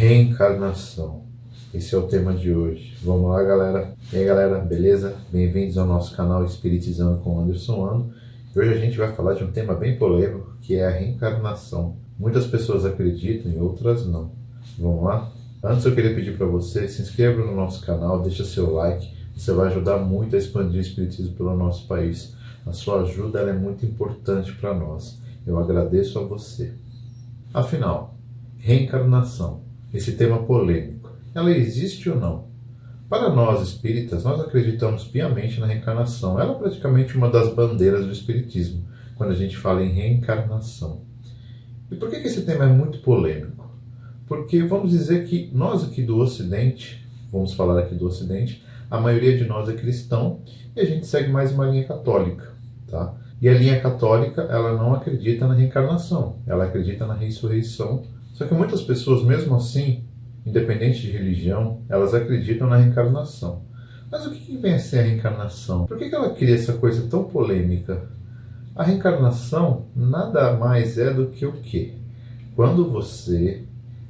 Reencarnação. Esse é o tema de hoje. Vamos lá, galera. E aí, galera, beleza? Bem-vindos ao nosso canal Espiritizando com Anderson Ano. E hoje a gente vai falar de um tema bem polêmico, que é a reencarnação. Muitas pessoas acreditam e outras não. Vamos lá? Antes eu queria pedir para você, se inscreva no nosso canal, deixa seu like. Você vai ajudar muito a expandir o Espiritismo pelo nosso país. A sua ajuda ela é muito importante para nós. Eu agradeço a você. Afinal, reencarnação, esse tema polêmico, ela existe ou não? Para nós espíritas, nós acreditamos piamente na reencarnação. Ela é praticamente uma das bandeiras do espiritismo, quando a gente fala em reencarnação. E por que esse tema é muito polêmico? Porque vamos dizer que nós aqui do Ocidente, vamos falar aqui do Ocidente, a maioria de nós é cristão e a gente segue mais uma linha católica, tá? E a linha católica, ela não acredita na reencarnação, ela acredita na ressurreição. Só que muitas pessoas, mesmo assim, independente de religião, elas acreditam na reencarnação. Mas o que vem a ser a reencarnação? Por que ela cria essa coisa tão polêmica? A reencarnação nada mais é do que o quê? Quando você,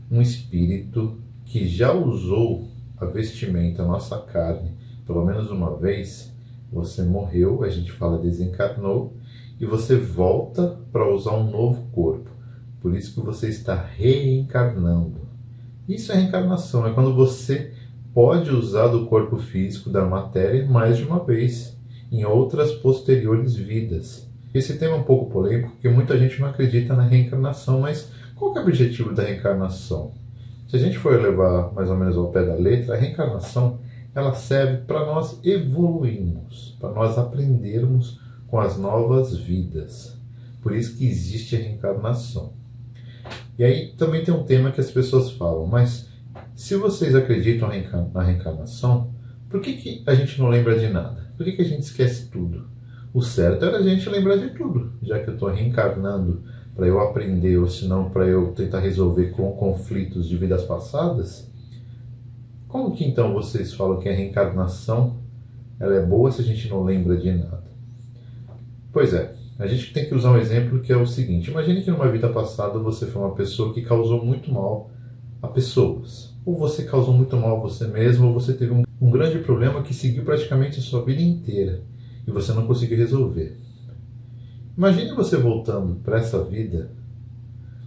um espírito que já usou a vestimenta, a nossa carne, pelo menos uma vez, você morreu, a gente fala desencarnou, e você volta para usar um novo corpo. Por isso que você está reencarnando. Isso é reencarnação, é quando você pode usar do corpo físico, da matéria, mais de uma vez, em outras posteriores vidas. Esse tema é um pouco polêmico, porque muita gente não acredita na reencarnação, mas qual que é o objetivo da reencarnação? Se a gente for levar mais ou menos ao pé da letra, a reencarnação ela serve para nós evoluirmos, para nós aprendermos com as novas vidas. Por isso que existe a reencarnação. E aí também tem um tema que as pessoas falam, mas se vocês acreditam na reencarnação, por que a gente não lembra de nada? Por que a gente esquece tudo? O certo era a gente lembrar de tudo, já que eu estou reencarnando para eu aprender, ou se não para eu tentar resolver com conflitos de vidas passadas. Como que então vocês falam que a reencarnação ela é boa se a gente não lembra de nada? Pois é, a gente tem que usar um exemplo que é o seguinte. Imagine que numa vida passada você foi uma pessoa que causou muito mal a pessoas. Ou você causou muito mal a você mesmo, ou você teve um grande problema que seguiu praticamente a sua vida inteira e você não conseguiu resolver. Imagine você voltando para essa vida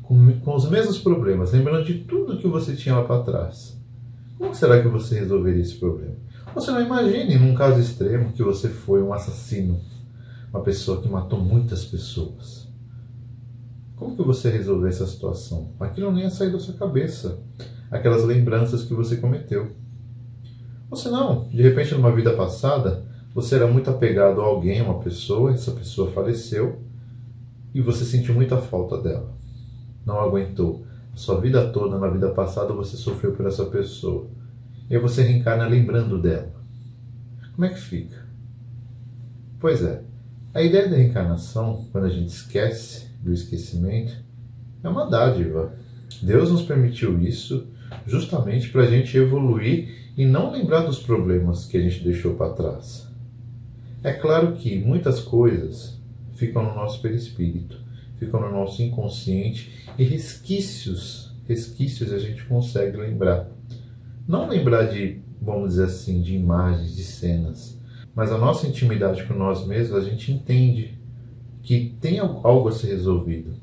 com os mesmos problemas, lembrando de tudo que você tinha lá para trás. Como será que você resolveria esse problema? Você não imagine, num caso extremo, que você foi um assassino, uma pessoa que matou muitas pessoas. Como que você resolveu essa situação? Aquilo não ia sair da sua cabeça, aquelas lembranças que você cometeu. Ou se não, de repente numa vida passada, você era muito apegado a alguém, a uma pessoa, essa pessoa faleceu e você sentiu muita falta dela. Não aguentou. A sua vida toda, na vida passada, você sofreu por essa pessoa. E aí você reencarna lembrando dela. Como é que fica? Pois é, a ideia da reencarnação, quando a gente esquece do esquecimento, é uma dádiva. Deus nos permitiu isso justamente para a gente evoluir e não lembrar dos problemas que a gente deixou para trás. É claro que muitas coisas ficam no nosso perispírito, ficam no nosso inconsciente e resquícios a gente consegue lembrar. Não lembrar de, vamos dizer assim, de imagens, de cenas, mas a nossa intimidade com nós mesmos, a gente entende que tem algo a ser resolvido.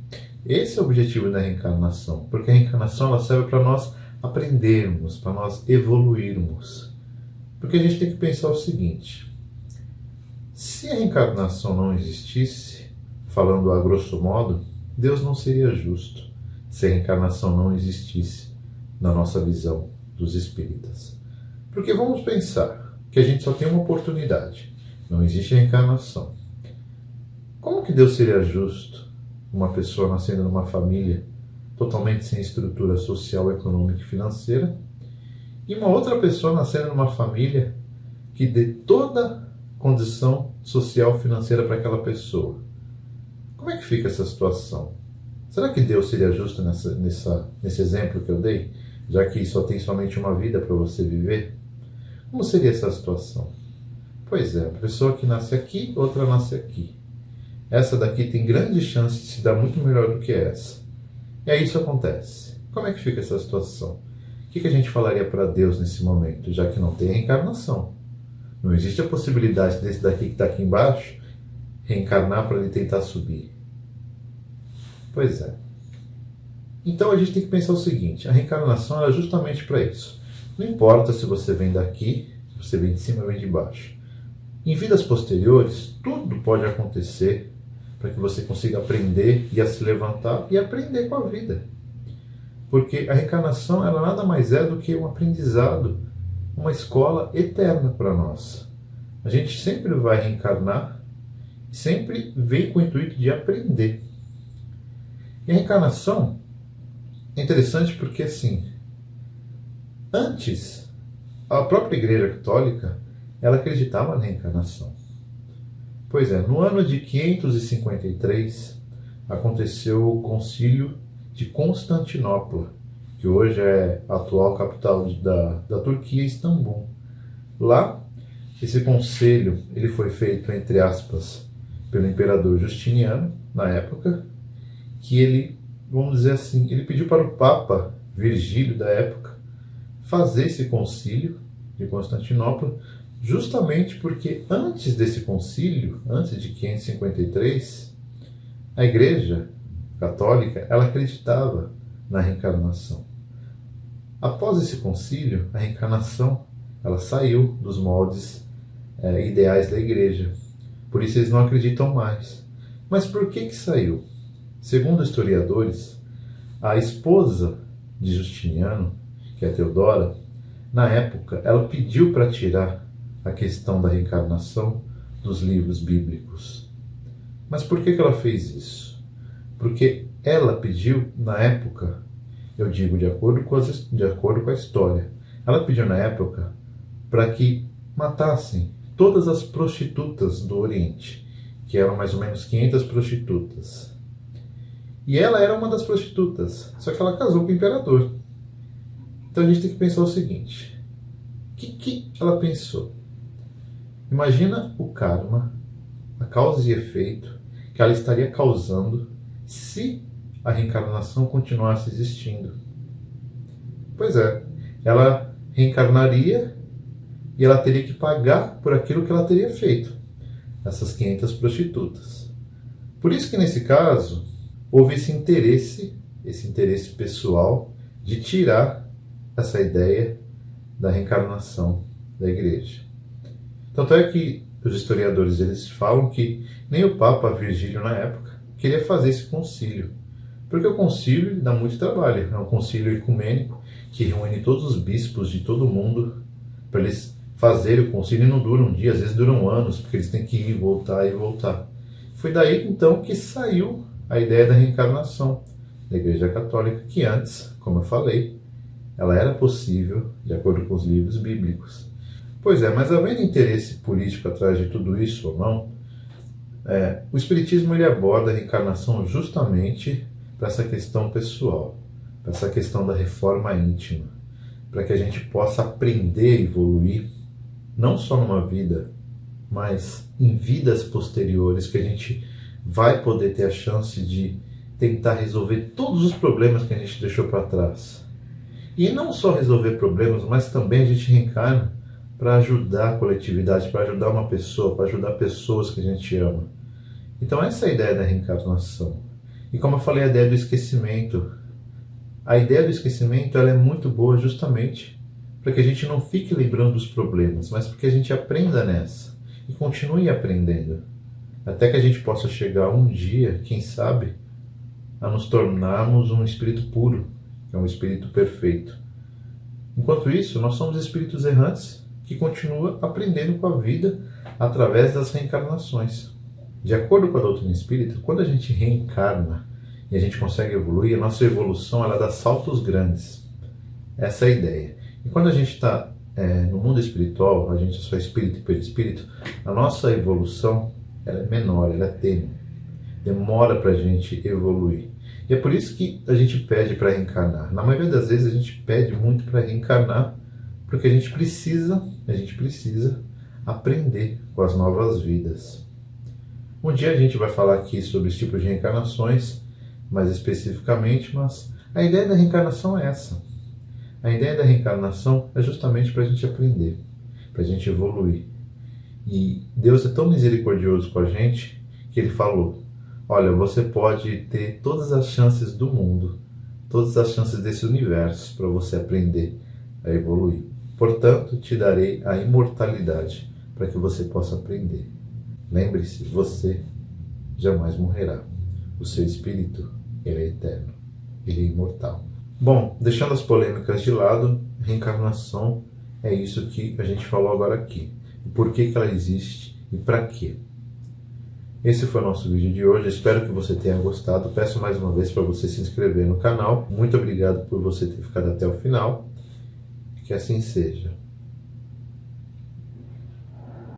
Esse é o objetivo da reencarnação, porque a reencarnação ela serve para nós aprendermos, para nós evoluirmos. Porque a gente tem que pensar o seguinte: se a reencarnação não existisse, falando a grosso modo, Deus não seria justo se a reencarnação não existisse na nossa visão dos espíritas. Porque vamos pensar que a gente só tem uma oportunidade, não existe reencarnação. Como que Deus seria justo uma pessoa nascendo numa família totalmente sem estrutura social, econômica e financeira e uma outra pessoa nascendo numa família que dê toda condição social financeira para aquela pessoa? Como é que fica essa situação? Será que Deus seria justo nesse exemplo que eu dei, já que só tem somente uma vida para você viver? Como seria essa situação? Pois é, a pessoa que nasce aqui, outra nasce aqui. Essa daqui tem grande chance de se dar muito melhor do que essa. E aí isso acontece. Como é que fica essa situação? O que a gente falaria para Deus nesse momento, já que não tem reencarnação? Não existe a possibilidade desse daqui que está aqui embaixo reencarnar para ele tentar subir. Pois é. Então a gente tem que pensar o seguinte, a reencarnação é justamente para isso. Não importa se você vem daqui, se você vem de cima ou vem de baixo. Em vidas posteriores, tudo pode acontecer para que você consiga aprender e a se levantar e aprender com a vida. Porque a reencarnação ela nada mais é do que um aprendizado, uma escola eterna para nós. A gente sempre vai reencarnar e sempre vem com o intuito de aprender. E a reencarnação é interessante porque, assim, antes, a própria Igreja Católica, ela acreditava na reencarnação. Pois é, no ano de 553, aconteceu o Concílio de Constantinopla, que hoje é a atual capital da Turquia, Istambul. Lá, esse concílio ele foi feito, entre aspas, pelo imperador Justiniano, na época, que ele, vamos dizer assim, ele pediu para o Papa Virgílio da época fazer esse concílio de Constantinopla, justamente porque antes desse concílio, antes de 553, a Igreja Católica ela acreditava na reencarnação. Após esse concílio, a reencarnação ela saiu dos moldes ideais da Igreja. Por isso eles não acreditam mais. Mas por que saiu? Segundo historiadores, a esposa de Justiniano, que é Teodora, na época ela pediu para tirar a questão da reencarnação dos livros bíblicos. Mas por que ela fez isso? Porque ela pediu, na época, eu digo de acordo com a história, ela pediu na época para que matassem todas as prostitutas do Oriente, que eram mais ou menos 500 prostitutas. E ela era uma das prostitutas, só que ela casou com o imperador. Então a gente tem que pensar o seguinte, o que ela pensou? Imagina o karma, a causa e efeito que ela estaria causando se a reencarnação continuasse existindo. Pois é, ela reencarnaria e ela teria que pagar por aquilo que ela teria feito, essas 500 prostitutas. Por isso que nesse caso, houve esse interesse pessoal de tirar essa ideia da reencarnação da Igreja. Tanto é que os historiadores eles falam que nem o Papa Virgílio na época queria fazer esse concílio, porque o concílio dá muito trabalho, é um concílio ecumênico que reúne todos os bispos de todo o mundo para eles fazerem o concílio, e não dura um dia, às vezes duram anos, porque eles têm que ir, voltar e voltar. Foi daí então que saiu a ideia da reencarnação da Igreja Católica, que antes, como eu falei, ela era possível de acordo com os livros bíblicos. Pois é, mas havendo interesse político atrás de tudo isso ou não, o Espiritismo ele aborda a reencarnação justamente para essa questão pessoal, para essa questão da reforma íntima, para que a gente possa aprender e evoluir, não só numa vida, mas em vidas posteriores, que a gente vai poder ter a chance de tentar resolver todos os problemas que a gente deixou para trás. E não só resolver problemas, mas também a gente reencarna para ajudar a coletividade, para ajudar uma pessoa, para ajudar pessoas que a gente ama. Então essa é a ideia da reencarnação. E como eu falei, a ideia do esquecimento. A ideia do esquecimento ela é muito boa justamente para que a gente não fique lembrando dos problemas, mas para que a gente aprenda nessa e continue aprendendo. Até que a gente possa chegar um dia, quem sabe, a nos tornarmos um espírito puro, que é um espírito perfeito. Enquanto isso, nós somos espíritos errantes que continuam aprendendo com a vida através das reencarnações. De acordo com a doutrina espírita, quando a gente reencarna e a gente consegue evoluir, a nossa evolução ela dá saltos grandes. Essa é a ideia. E quando a gente está no mundo espiritual, a gente é só espírito e perispírito, a nossa evolução ela é menor, ela é tênue. Demora para a gente evoluir. E é por isso que a gente pede para reencarnar. Na maioria das vezes a gente pede muito para reencarnar, porque a gente precisa aprender com as novas vidas. Um dia a gente vai falar aqui sobre os tipos de reencarnações, mais especificamente, mas a ideia da reencarnação é essa. A ideia da reencarnação é justamente para a gente aprender, para a gente evoluir. E Deus é tão misericordioso com a gente que Ele falou: olha, você pode ter todas as chances do mundo, todas as chances desse universo para você aprender a evoluir. Portanto, te darei a imortalidade para que você possa aprender. Lembre-se, você jamais morrerá. O seu espírito, ele é eterno, ele é imortal. Bom, deixando as polêmicas de lado, reencarnação é isso que a gente falou agora aqui. Por que ela existe e para quê? Esse foi o nosso vídeo de hoje, espero que você tenha gostado. Peço mais uma vez para você se inscrever no canal. Muito obrigado por você ter ficado até o final. Que assim seja.